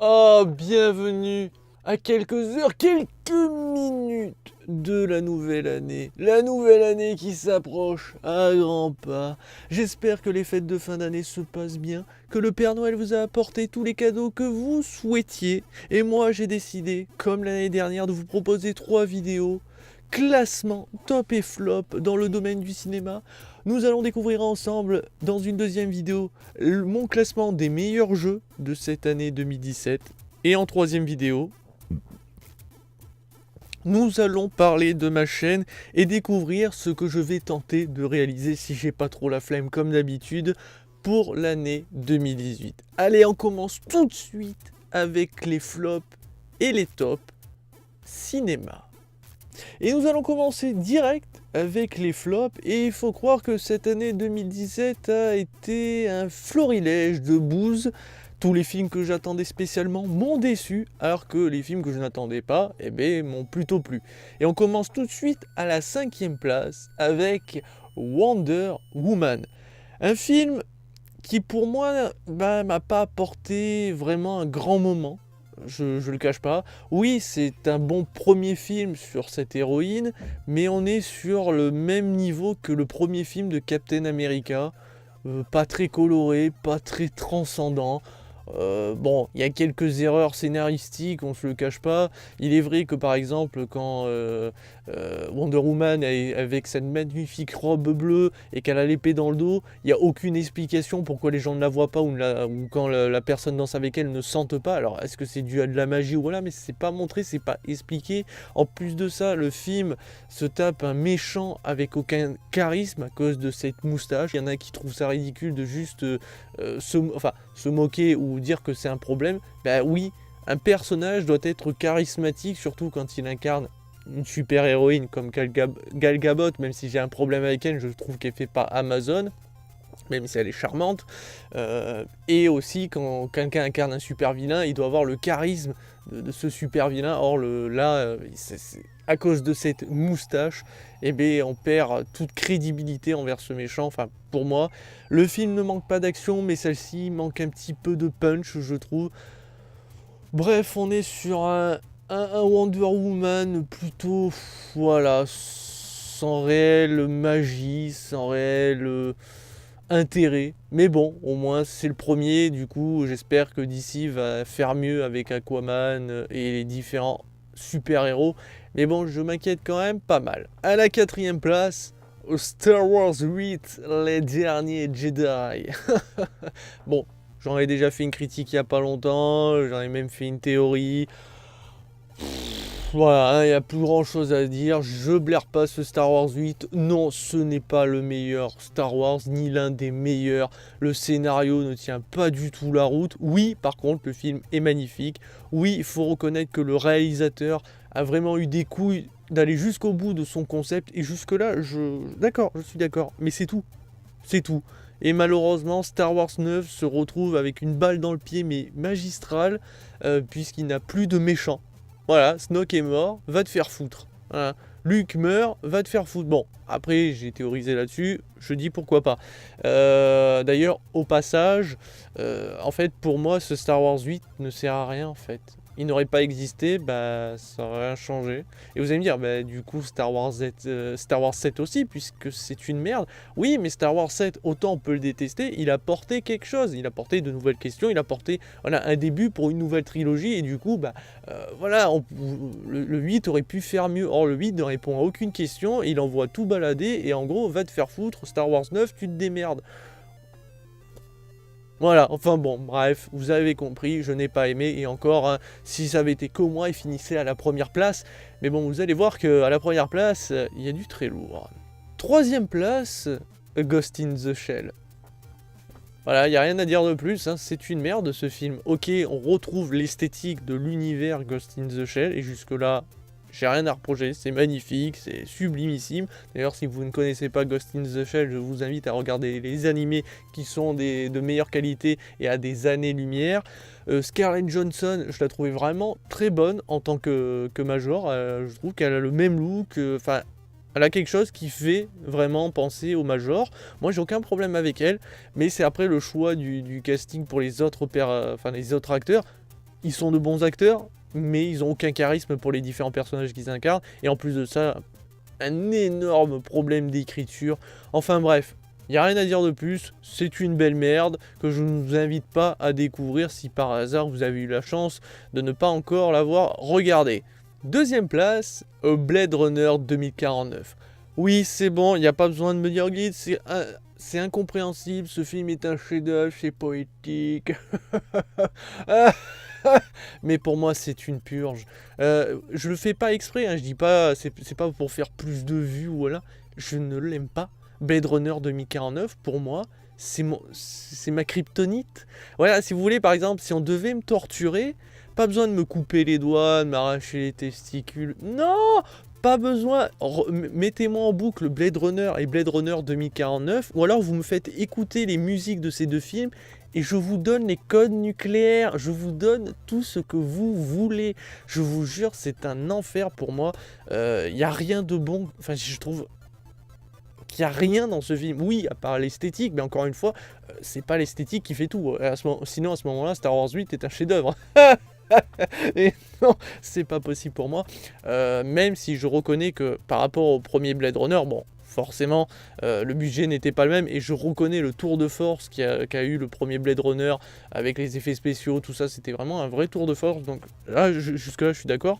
Oh, bienvenue à quelques heures, quelques minutes de la nouvelle année. La nouvelle année qui s'approche à grands pas. J'espère que les fêtes de fin d'année se passent bien, que le Père Noël vous a apporté tous les cadeaux que vous souhaitiez. Et moi, j'ai décidé, comme l'année dernière, de vous proposer 3 vidéos. Classement top et flop dans le domaine du cinéma. Nous allons découvrir ensemble dans une deuxième vidéo mon classement des meilleurs jeux de cette année 2017. Et en troisième vidéo, nous allons parler de ma chaîne et découvrir ce que je vais tenter de réaliser si j'ai pas trop la flemme comme d'habitude pour l'année 2018. Allez, on commence tout de suite avec les flops et les tops cinéma. Et nous allons commencer direct avec les flops, et il faut croire que cette année 2017 a été un florilège de bouse. Tous les films que j'attendais spécialement m'ont déçu, alors que les films que je n'attendais pas, m'ont plutôt plu. Et on commence tout de suite à la 5e place avec Wonder Woman. Un film qui pour moi m'a pas apporté vraiment un grand moment. Je le cache pas. Oui, c'est un bon premier film sur cette héroïne, mais on est sur le même niveau que le premier film de Captain America. Pas très coloré, pas très transcendant. Bon, il y a quelques erreurs scénaristiques, on se le cache pas. Il est vrai que par exemple, quand Wonder Woman est avec cette magnifique robe bleue et qu'elle a l'épée dans le dos, il n'y a aucune explication pourquoi les gens ne la voient pas ou quand la personne danse avec elle ne sente pas. Alors, est-ce que c'est dû à de la magie ou voilà, mais c'est pas montré, c'est pas expliqué. En plus de ça, le film se tape un méchant avec aucun charisme à cause de cette moustache. Il y en a qui trouvent ça ridicule de juste se moquer ou dire que c'est un problème. Ben oui, un personnage doit être charismatique, surtout quand il incarne une super héroïne comme Gal Gadot, même si j'ai un problème avec elle, je trouve qu'elle fait pas Amazon, même si elle est charmante. Et aussi, quand quelqu'un incarne un super vilain, il doit avoir le charisme de ce super vilain. Or, à cause de cette moustache, on perd toute crédibilité envers ce méchant. Enfin, pour moi, le film ne manque pas d'action, mais celle-ci manque un petit peu de punch, je trouve. Bref, on est sur un Wonder Woman plutôt, voilà, sans réelle magie, sans réel intérêt. Mais bon, au moins c'est le premier, du coup j'espère que DC va faire mieux avec Aquaman et les différents super-héros. Mais bon, je m'inquiète quand même pas mal. À la 4e place, Star Wars 8, les derniers Jedi. Bon, j'en ai déjà fait une critique il y a pas longtemps, j'en ai même fait une théorie. Voilà, il n'y a plus grand chose à dire, je blaire pas ce Star Wars 8, non ce n'est pas le meilleur Star Wars, ni l'un des meilleurs, le scénario ne tient pas du tout la route, oui par contre le film est magnifique, oui il faut reconnaître que le réalisateur a vraiment eu des couilles d'aller jusqu'au bout de son concept, et jusque là je suis d'accord, mais c'est tout, c'est tout. Et malheureusement Star Wars 9 se retrouve avec une balle dans le pied mais magistrale, puisqu'il n'a plus de méchants. Voilà, Snoke est mort, va te faire foutre. Voilà. Luke meurt, va te faire foutre. Bon, après j'ai théorisé là-dessus, je dis pourquoi pas. D'ailleurs, au passage, en fait pour moi ce Star Wars 8 ne sert à rien en fait. Il n'aurait pas existé, bah ça n'aurait rien changé. Et vous allez me dire, bah du coup Star Wars 7 aussi, puisque c'est une merde. Oui, mais Star Wars 7, autant on peut le détester, il a porté quelque chose, il a porté de nouvelles questions, il a porté voilà, un début pour une nouvelle trilogie, et du coup, voilà, le 8 aurait pu faire mieux. Or le 8 ne répond à aucune question, il envoie tout balader, et en gros, va te faire foutre, Star Wars 9, tu te démerdes. Voilà, enfin bon, bref, vous avez compris, je n'ai pas aimé, et encore, hein, si ça avait été que moi, il finissait à la première place, mais bon, vous allez voir qu'à la première place, il y a du très lourd. 3e place, Ghost in the Shell. Voilà, il n'y a rien à dire de plus, hein, c'est une merde ce film. Ok, on retrouve l'esthétique de l'univers Ghost in the Shell, et jusque-là, j'ai rien à reprocher, c'est magnifique, c'est sublimissime. D'ailleurs, si vous ne connaissez pas Ghost in the Shell, je vous invite à regarder les animés qui sont de meilleure qualité et à des années-lumière. Scarlett Johansson, je la trouvais vraiment très bonne en tant que Major. Je trouve qu'elle a le même look, enfin, elle a quelque chose qui fait vraiment penser au Major. Moi, j'ai aucun problème avec elle, mais c'est après le choix du casting pour les autres acteurs. ils sont de bons acteurs, mais ils ont aucun charisme pour les différents personnages qu'ils incarnent. Et en plus de ça, un énorme problème d'écriture. Enfin bref, il n'y a rien à dire de plus. C'est une belle merde que je ne vous invite pas à découvrir si par hasard vous avez eu la chance de ne pas encore l'avoir regardé. Deuxième place, Blade Runner 2049. Oui, c'est bon, il n'y a pas besoin de me dire guide, c'est incompréhensible, ce film est un chef-d'œuvre, c'est poétique. Mais pour moi, c'est une purge. Je le fais pas exprès, hein, je dis pas, c'est pas pour faire plus de vues, voilà. Je ne l'aime pas. Blade Runner 2049, pour moi, c'est ma kryptonite. Voilà, si vous voulez, par exemple, si on devait me torturer, pas besoin de me couper les doigts, de m'arracher les testicules. Non, pas besoin. Mettez-moi en boucle Blade Runner et Blade Runner 2049, ou alors vous me faites écouter les musiques de ces deux films, et je vous donne les codes nucléaires, je vous donne tout ce que vous voulez. Je vous jure, c'est un enfer pour moi. Il n'y a rien de bon. Enfin, je trouve qu'il n'y a rien dans ce film. Oui, à part l'esthétique, mais encore une fois, c'est pas l'esthétique qui fait tout. Sinon, à ce moment-là, Star Wars 8 est un chef-d'œuvre. Et non, c'est pas possible pour moi. Même si je reconnais que par rapport au premier Blade Runner, bon, forcément, le budget n'était pas le même, et je reconnais le tour de force qu'a eu le premier Blade Runner avec les effets spéciaux, tout ça, c'était vraiment un vrai tour de force. Donc là, jusque-là, je suis d'accord.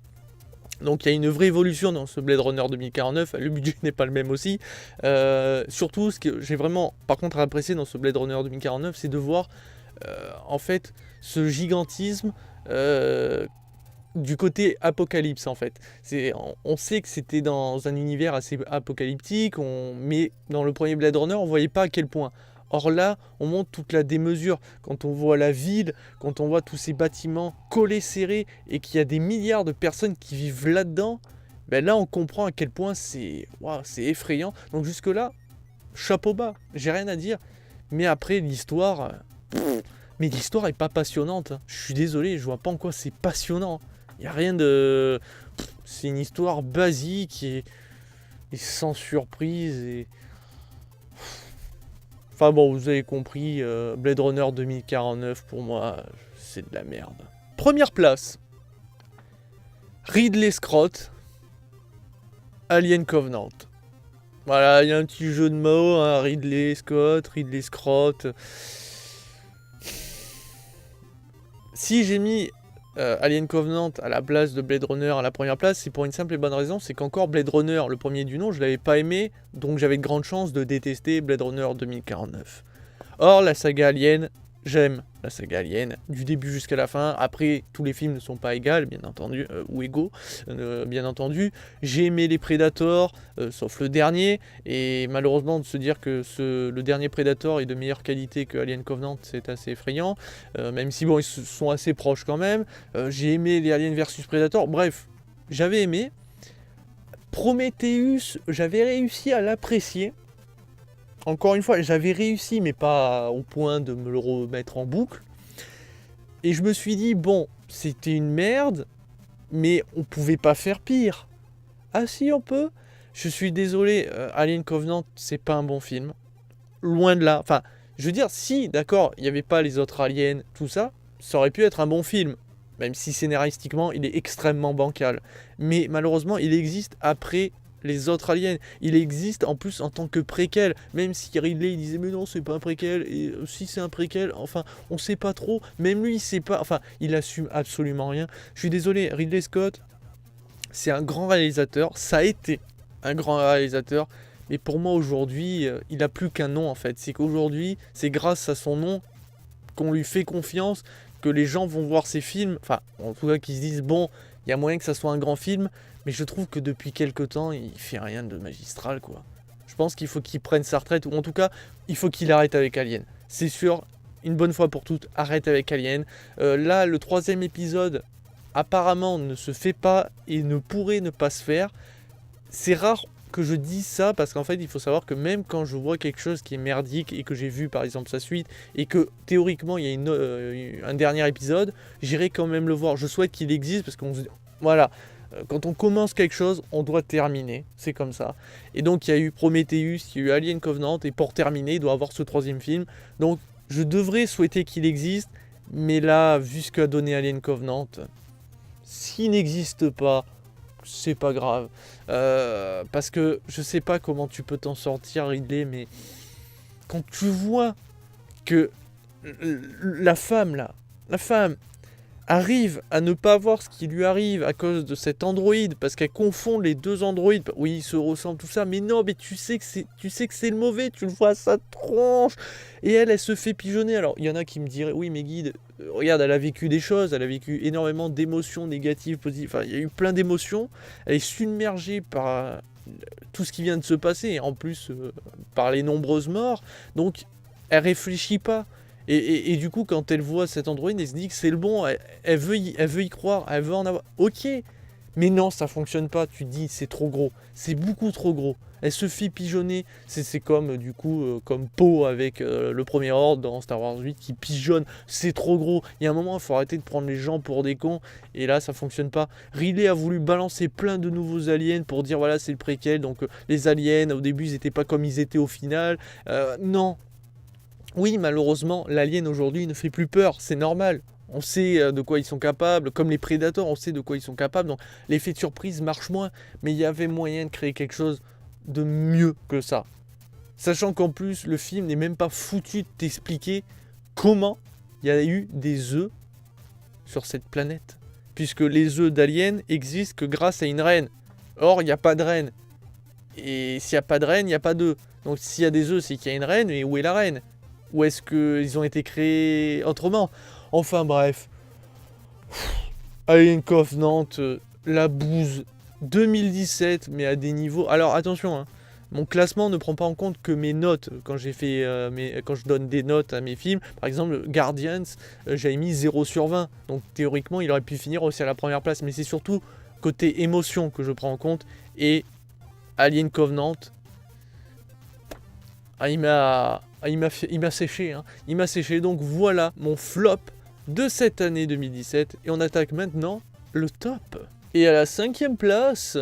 Donc il y a une vraie évolution dans ce Blade Runner 2049, le budget n'est pas le même aussi. Surtout, ce que j'ai vraiment, par contre, apprécié dans ce Blade Runner 2049, c'est de voir, en fait, ce gigantisme du côté apocalypse, en fait. On sait que c'était dans un univers assez apocalyptique, mais dans le premier Blade Runner, on voyait pas à quel point. Or là, on montre toute la démesure. Quand on voit la ville, quand on voit tous ces bâtiments collés, serrés, et qu'il y a des milliards de personnes qui vivent là-dedans, ben là on comprend à quel point c'est effrayant. Donc jusque là, chapeau bas, j'ai rien à dire. Mais après l'histoire, mais l'histoire est pas passionnante. Je suis désolé, je vois pas en quoi c'est passionnant. Il y a rien de, c'est une histoire basique et sans surprise et enfin bon, vous avez compris, Blade Runner 2049, pour moi, c'est de la merde. Première place, Ridley Scott, Alien Covenant. Voilà, il y a un petit jeu de mots, hein, Ridley Scott. Si j'ai mis Alien Covenant à la place de Blade Runner à la première place, c'est pour une simple et bonne raison, c'est qu'encore Blade Runner, le premier du nom, je l'avais pas aimé, donc j'avais de grandes chances de détester Blade Runner 2049. Or, la saga Alien, j'aime la saga Alien, du début jusqu'à la fin. Après, tous les films ne sont pas égaux, bien entendu, ou égaux, bien entendu. J'ai aimé les Predators, sauf le dernier, et malheureusement, de se dire que le dernier Predator est de meilleure qualité que Alien Covenant, c'est assez effrayant, même si bon, ils sont assez proches quand même. J'ai aimé les Aliens vs Predator, bref, j'avais aimé. Prometheus, j'avais réussi à l'apprécier. Encore une fois, j'avais réussi, mais pas au point de me le remettre en boucle. Et je me suis dit, bon, c'était une merde, mais on pouvait pas faire pire. Ah si, on peut. Je suis désolé, Alien Covenant, c'est pas un bon film. Loin de là. Enfin, je veux dire, si, d'accord, il n'y avait pas les autres aliens, tout ça, ça aurait pu être un bon film. Même si scénaristiquement, il est extrêmement bancal. Mais malheureusement, il existe après les autres aliens. Il existe en plus en tant que préquel, même si Ridley il disait mais non c'est pas un préquel, et si c'est un préquel, enfin on sait pas trop, même lui il sait pas, enfin il assume absolument rien. Je suis désolé, Ridley Scott c'est un grand réalisateur, ça a été un grand réalisateur, mais pour moi aujourd'hui il a plus qu'un nom en fait, c'est qu'aujourd'hui c'est grâce à son nom qu'on lui fait confiance, que les gens vont voir ses films, enfin en tout cas qu'ils se disent bon il y a moyen que ça soit un grand film. Mais je trouve que depuis quelques temps, il fait rien de magistral, quoi. Je pense qu'il faut qu'il prenne sa retraite, ou en tout cas, il faut qu'il arrête avec Alien. C'est sûr, une bonne fois pour toutes, arrête avec Alien. Là, le 3e épisode, apparemment, ne se fait pas et ne pourrait ne pas se faire. C'est rare que je dise ça, parce qu'en fait, il faut savoir que même quand je vois quelque chose qui est merdique, et que j'ai vu, par exemple, sa suite, et que, théoriquement, il y a un dernier épisode, j'irai quand même le voir. Je souhaite qu'il existe, parce qu'on voilà. Quand on commence quelque chose, on doit terminer. C'est comme ça. Et donc, il y a eu Prometheus, il y a eu Alien Covenant. Et pour terminer, il doit y avoir ce 3e film. Donc, je devrais souhaiter qu'il existe. Mais là, vu ce qu'a donné Alien Covenant, s'il n'existe pas, c'est pas grave. Parce que je sais pas comment tu peux t'en sortir, Ridley, mais quand tu vois que la femme, là, la femme, arrive à ne pas voir ce qui lui arrive à cause de cet androïde, parce qu'elle confond les deux androïdes. Oui, ils se ressemblent, tout ça, mais non, mais tu sais que c'est le mauvais, tu le vois à sa tronche. Et elle se fait pigeonner. Alors, il y en a qui me diraient, oui, mais Guide, regarde, elle a vécu des choses, elle a vécu énormément d'émotions négatives, positives. Enfin, il y a eu plein d'émotions. Elle est submergée par tout ce qui vient de se passer, et en plus, par les nombreuses morts. Donc, elle réfléchit pas. Et du coup, quand elle voit cet androïde, elle se dit que c'est le bon, elle veut y croire, elle veut en avoir. Ok, mais non, ça fonctionne pas. Tu te dis, c'est trop gros, c'est beaucoup trop gros. Elle se fait pigeonner. C'est comme, du coup, comme Poe avec le premier ordre dans Star Wars 8 qui pigeonne. C'est trop gros. Il y a un moment, il faut arrêter de prendre les gens pour des cons. Et là, ça fonctionne pas. Ridley a voulu balancer plein de nouveaux aliens pour dire, voilà, c'est le préquel. Donc, les aliens, au début, ils étaient pas comme ils étaient au final. Non. Oui, malheureusement, l'alien aujourd'hui ne fait plus peur, c'est normal. On sait de quoi ils sont capables, comme les prédateurs, on sait de quoi ils sont capables, donc l'effet de surprise marche moins. Mais il y avait moyen de créer quelque chose de mieux que ça. Sachant qu'en plus, le film n'est même pas foutu de t'expliquer comment il y a eu des œufs sur cette planète. Puisque les œufs d'aliens existent que grâce à une reine. Or, il n'y a pas de reine. Et s'il n'y a pas de reine, il n'y a pas d'œufs. Donc s'il y a des œufs, c'est qu'il y a une reine, et où est la reine ? Ou est-ce qu'ils ont été créés autrement ? Enfin bref. Alien Covenant, la bouse 2017, mais à des niveaux... Alors attention, hein, mon classement ne prend pas en compte que mes notes. Quand quand je donne des notes à mes films, par exemple Guardians, j'avais mis 0 sur 20. Donc théoriquement, il aurait pu finir aussi à la première place. Mais c'est surtout côté émotion que je prends en compte. Et Alien Covenant... il m'a séché, hein. Il m'a séché, donc voilà mon flop de cette année 2017. Et on attaque maintenant le top. Et à la 5e place,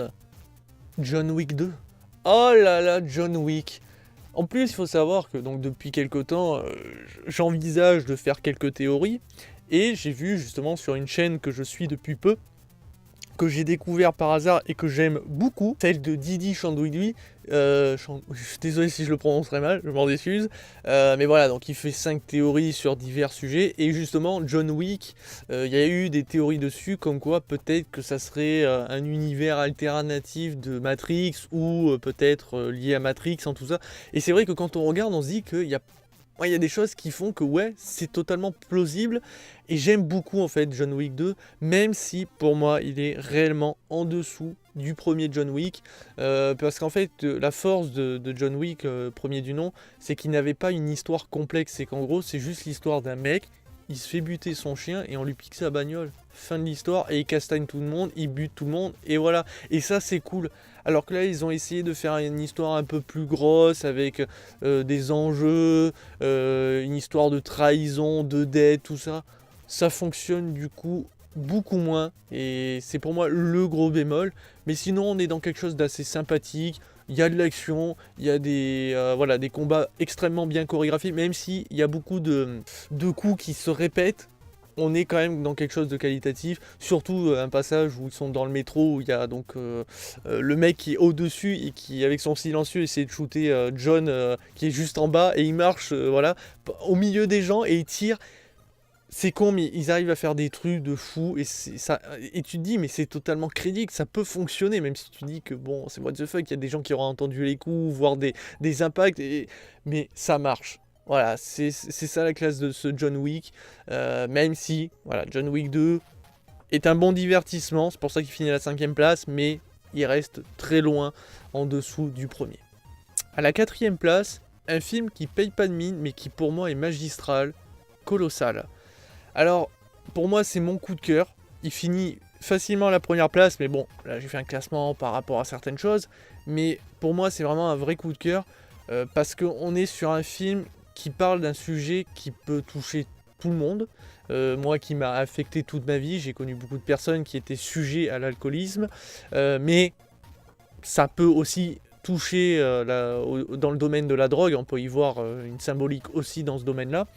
John Wick 2. Oh là là, John Wick. En plus, il faut savoir que donc, depuis quelques temps, j'envisage de faire quelques théories. Et j'ai vu justement sur une chaîne que je suis depuis peu, que j'ai découvert par hasard et que j'aime beaucoup, celle de Didi Chandouidoui. Je suis désolé si je le prononcerai mal, je m'en excuse. Mais voilà, donc il fait 5 théories sur divers sujets. Et justement, John Wick, il y a eu des théories dessus, comme quoi peut-être que ça serait un univers alternatif de Matrix, ou peut-être lié à Matrix en tout ça. Et c'est vrai que quand on regarde, on se dit qu'il y a il y a des choses qui font que ouais, c'est totalement plausible. Et j'aime beaucoup en fait John Wick 2, même si pour moi il est réellement en dessous du premier John Wick. Parce qu'en fait la force de John Wick, premier du nom, c'est qu'il n'avait pas une histoire complexe. C'est qu'en gros c'est juste l'histoire d'un mec, il se fait buter son chien et on lui pique sa bagnole. Fin de l'histoire, et il castagne tout le monde, il bute tout le monde, et voilà. Et ça c'est cool. Alors que là, ils ont essayé de faire une histoire un peu plus grosse, avec des enjeux, une histoire de trahison, de dette, tout ça. Ça fonctionne du coup beaucoup moins, et c'est pour moi le gros bémol. Mais sinon, on est dans quelque chose d'assez sympathique. Il y a de l'action, il y a des combats extrêmement bien chorégraphiés, même s'il y a beaucoup de coups qui se répètent. On est quand même dans quelque chose de qualitatif, surtout un passage où ils sont dans le métro, où il y a donc le mec qui est au-dessus et qui, avec son silencieux, essaie de shooter John qui est juste en bas, et il marche au milieu des gens et il tire. C'est con, mais ils arrivent à faire des trucs de fou, et tu te dis, mais c'est totalement crédible, ça peut fonctionner, même si tu dis que bon, c'est what the fuck, il y a des gens qui auront entendu les coups, voire des impacts, mais ça marche. Voilà, c'est ça la classe de ce John Wick, même si, voilà, John Wick 2 est un bon divertissement, c'est pour ça qu'il finit à la 5e place, mais il reste très loin en dessous du premier. À la 4e place, un film qui paye pas de mine, mais qui pour moi est magistral, Colossal. Alors, pour moi, c'est mon coup de cœur. Il finit facilement à la première place, mais bon, là j'ai fait un classement par rapport à certaines choses. Mais pour moi, c'est vraiment un vrai coup de cœur, parce qu'on est sur un film qui parle d'un sujet qui peut toucher tout le monde. Moi qui m'a affecté toute ma vie, j'ai connu beaucoup de personnes qui étaient sujets à l'alcoolisme, mais ça peut aussi touché dans le domaine de la drogue. On peut y voir une symbolique aussi dans ce domaine-là.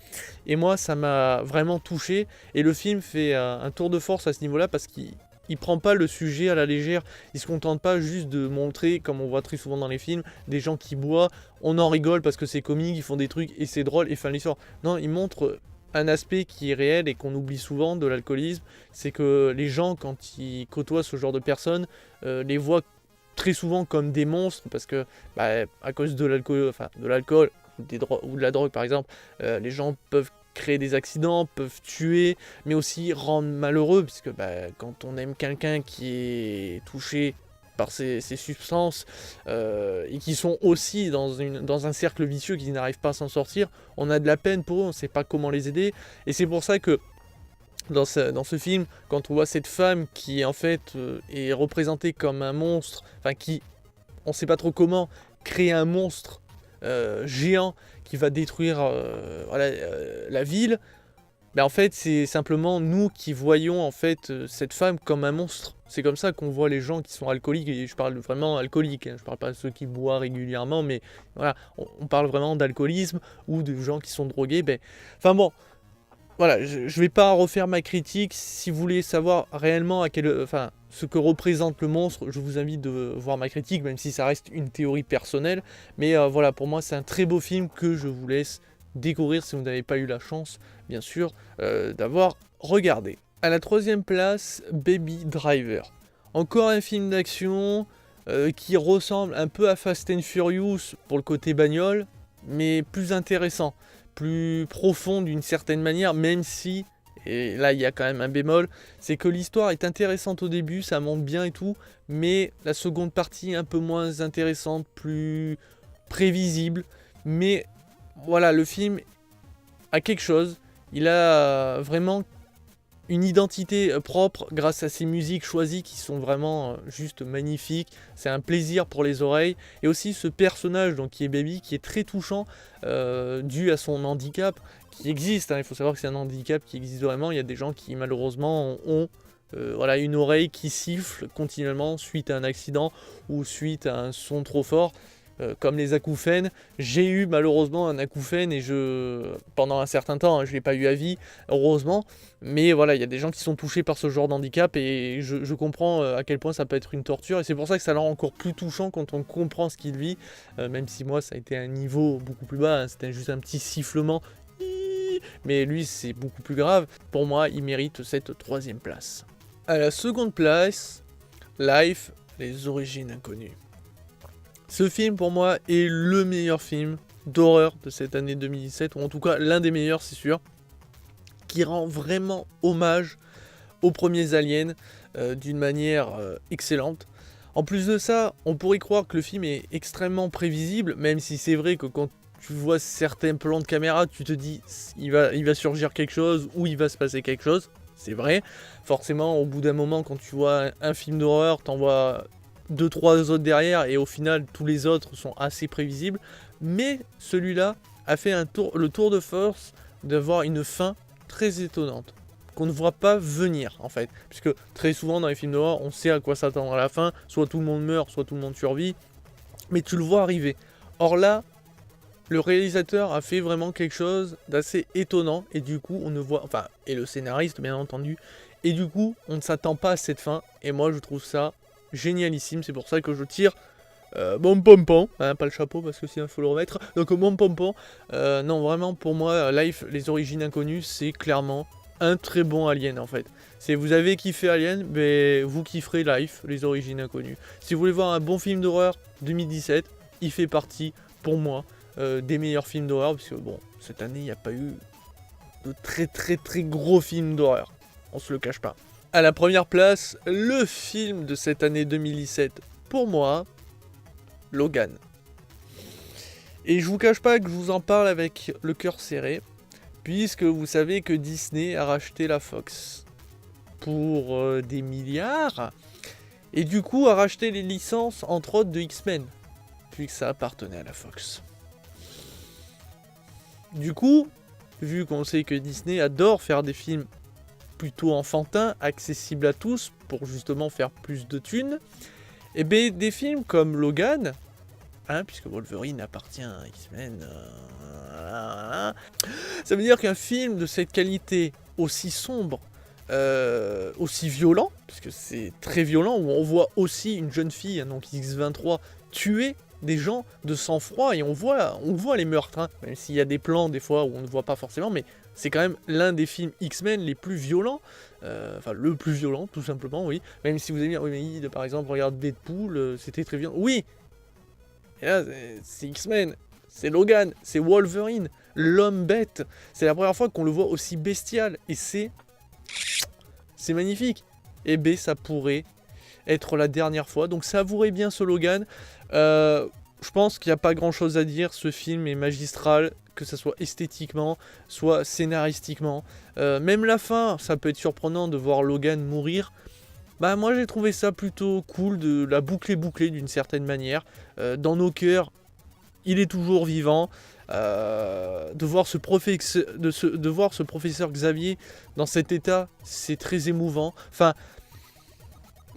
Et moi, ça m'a vraiment touché. Et le film fait un tour de force à ce niveau-là parce qu'il prend pas le sujet à la légère. Il se contente pas juste de montrer, comme on voit très souvent dans les films, des gens qui boivent. On en rigole parce que c'est comique, ils font des trucs et c'est drôle et fin de l'histoire. Non, il montre un aspect qui est réel et qu'on oublie souvent de l'alcoolisme. C'est que les gens, quand ils côtoient ce genre de personnes, les voient très souvent comme des monstres parce que à cause de l'alcool ou de la drogue par exemple, les gens peuvent créer des accidents, peuvent tuer, mais aussi rendre malheureux, puisque quand on aime quelqu'un qui est touché par ces substances et qui sont aussi dans un cercle vicieux, qui n'arrivent pas à s'en sortir, on a de la peine pour eux, on ne sait pas comment les aider, et c'est pour ça que dans ce film, quand on voit cette femme qui en fait est représentée comme un monstre, qui, on ne sait pas trop comment, créer un monstre géant qui va détruire la ville, en fait c'est simplement nous qui voyons en fait cette femme comme un monstre. C'est comme ça qu'on voit les gens qui sont alcooliques, et je parle vraiment alcooliques, je parle pas de ceux qui boivent régulièrement, mais voilà, on parle vraiment d'alcoolisme ou de gens qui sont drogués. Voilà, je vais pas refaire ma critique. Si vous voulez savoir réellement ce que représente le monstre, je vous invite de voir ma critique, même si ça reste une théorie personnelle. Mais voilà, pour moi, c'est un très beau film que je vous laisse découvrir si vous n'avez pas eu la chance, bien sûr, d'avoir regardé. À la 3e place, Baby Driver. Encore un film d'action qui ressemble un peu à Fast and Furious pour le côté bagnole, mais plus intéressant, plus profond d'une certaine manière, même si, et là il y a quand même un bémol, c'est que l'histoire est intéressante au début, ça monte bien et tout, mais la seconde partie est un peu moins intéressante, plus prévisible, mais voilà, le film a quelque chose, il a vraiment une identité propre grâce à ses musiques choisies qui sont vraiment juste magnifiques. C'est un plaisir pour les oreilles. Et aussi ce personnage donc, qui est Baby, qui est très touchant dû à son handicap qui existe. Il faut savoir que c'est un handicap qui existe vraiment. Il y a des gens qui malheureusement ont une oreille qui siffle continuellement suite à un accident ou suite à un son trop fort. Comme les acouphènes, j'ai eu malheureusement un acouphène et pendant un certain temps, je ne l'ai pas eu à vie, heureusement, mais voilà, il y a des gens qui sont touchés par ce genre d'handicap et je comprends à quel point ça peut être une torture, et c'est pour ça que ça le rend encore plus touchant quand on comprend ce qu'il vit, même si moi ça a été un niveau beaucoup plus bas, c'était juste un petit sifflement, mais lui c'est beaucoup plus grave. Pour moi, il mérite cette 3e place. À la 2e place, Life, les origines inconnues. Ce film, pour moi, est le meilleur film d'horreur de cette année 2017, ou en tout cas l'un des meilleurs, c'est sûr, qui rend vraiment hommage aux premiers aliens d'une manière excellente. En plus de ça, on pourrait croire que le film est extrêmement prévisible, même si c'est vrai que quand tu vois certains plans de caméra, tu te dis il va surgir quelque chose ou il va se passer quelque chose. C'est vrai. Forcément, au bout d'un moment, quand tu vois un film d'horreur, t'en vois 2-3 autres derrière, et au final tous les autres sont assez prévisibles, mais celui-là a fait le tour de force d'avoir une fin très étonnante qu'on ne voit pas venir en fait, puisque très souvent dans les films d'horreur on sait à quoi s'attendre à la fin, soit tout le monde meurt, soit tout le monde survit, mais tu le vois arriver. Or là, le réalisateur a fait vraiment quelque chose d'assez étonnant, et du coup on ne voit, et le scénariste bien entendu, et du coup on ne s'attend pas à cette fin, et moi je trouve ça génialissime. C'est pour ça que je tire mon pompon, pas le chapeau parce que sinon il faut le remettre, donc mon pompon. Non, vraiment pour moi, Life, les origines inconnues, c'est clairement un très bon Alien en fait. Si vous avez kiffé Alien, vous kifferez Life, les origines inconnues. Si vous voulez voir un bon film d'horreur 2017, il fait partie pour moi des meilleurs films d'horreur, parce que bon, cette année il n'y a pas eu de très très très gros films d'horreur, on se le cache pas. À la 1re place, le film de cette année 2017, pour moi, Logan. Et je vous cache pas que je vous en parle avec le cœur serré, puisque vous savez que Disney a racheté la Fox pour des milliards, et du coup a racheté les licences, entre autres, de X-Men, puisque ça appartenait à la Fox. Du coup, vu qu'on sait que Disney adore faire des films plutôt enfantin, accessible à tous, pour justement faire plus de thunes, et bien des films comme Logan, hein, puisque Wolverine appartient à X-Men. Ça veut dire qu'un film de cette qualité, aussi sombre, aussi violent, parce que c'est très violent, où on voit aussi une jeune fille, hein, donc X-23, tuer des gens de sang-froid, et on voit les meurtres, hein, même s'il y a des plans des fois où on ne voit pas forcément, mais c'est quand même l'un des films X-Men les plus violents, enfin le plus violent tout simplement, oui, même si vous allez dire, oui mais par exemple regarde Deadpool, c'était très violent, oui, et là c'est X-Men, c'est Logan, c'est Wolverine, l'homme bête, c'est la première fois qu'on le voit aussi bestial, et c'est magnifique, et B ça pourrait être la dernière fois, donc savourez bien ce Logan. Je pense qu'il n'y a pas grand chose à dire, ce film est magistral, que ce soit esthétiquement, soit scénaristiquement. Même la fin, ça peut être surprenant de voir Logan mourir. Bah moi j'ai trouvé ça plutôt cool, de la boucler d'une certaine manière. Dans nos cœurs, il est toujours vivant. De voir ce professeur Xavier dans cet état, c'est très émouvant. Enfin,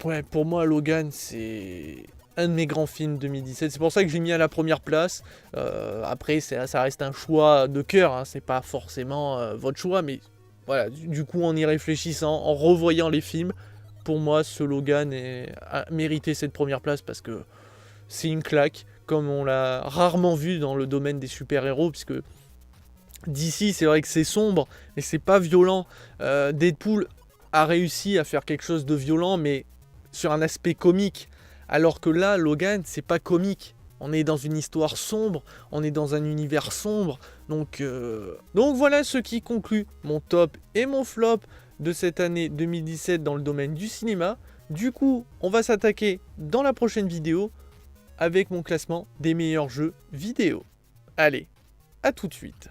ouais, pour moi, Logan, c'est un de mes grands films 2017. C'est pour ça que j'ai mis à la première place. Après, ça reste un choix de cœur, hein. C'est pas forcément votre choix, mais voilà, du coup, en y réfléchissant, en revoyant les films, pour moi, ce Logan a mérité cette première place parce que c'est une claque, comme on l'a rarement vu dans le domaine des super-héros, puisque d'ici, c'est vrai que c'est sombre, mais c'est pas violent. Deadpool a réussi à faire quelque chose de violent, mais sur un aspect comique, alors que là, Logan, c'est pas comique. On est dans une histoire sombre, on est dans un univers sombre, donc voilà ce qui conclut mon top et mon flop de cette année 2017 dans le domaine du cinéma. Du coup, on va s'attaquer dans la prochaine vidéo avec mon classement des meilleurs jeux vidéo. Allez, à tout de suite.